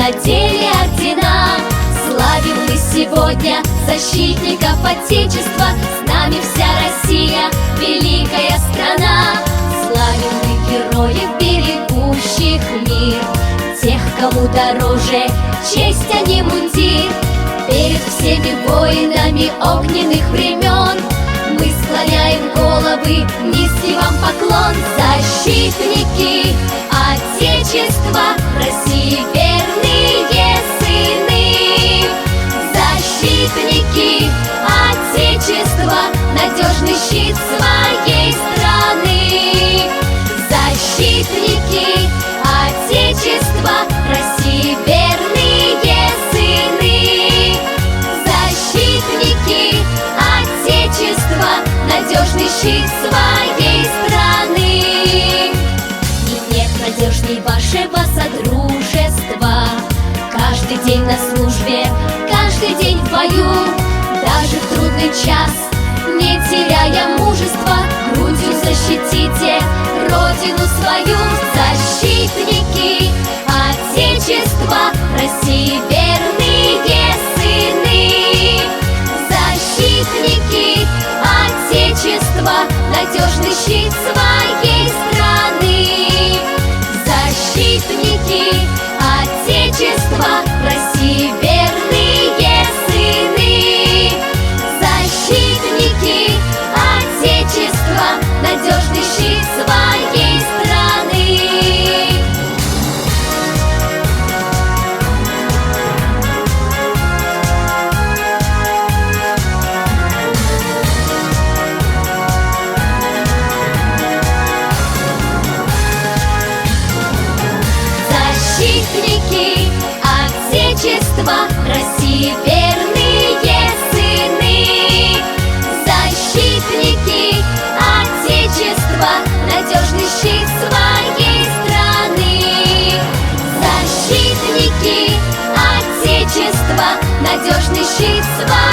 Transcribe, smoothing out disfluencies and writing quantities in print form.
надели ордена. Славим мы сегодня защитников Отечества. С нами вся Россия, великая страна. Славим мы героев, берегущих мир, тех, кому дороже честь, а не мундир. Перед всеми воинами огненных времен мы склоняем головы, низкий вам поклон. Защитники Отечества, России верные сыны. Защитники Отечества, надежный щит своей страны. Защитники Отечества, России верные сыны. Защитники Отечества, надежный щит своей страны. И нет надежней вашего содружества. Каждый день на службе, каждый день в бою, даже в трудный час, не теряя мужества, грудью защитите Родину свою. Защитники Отечества, России верные сыны. Защитники Отечества, надежный щит своей страны. Защитники Отечества, России верные сыны. Защитники Отечества, надежный щит своей страны. Защитники Отечества, России верные сыны. Защитники Отечества, надежный щит своей страны. Защитники Отечества, надежный щит своей страны.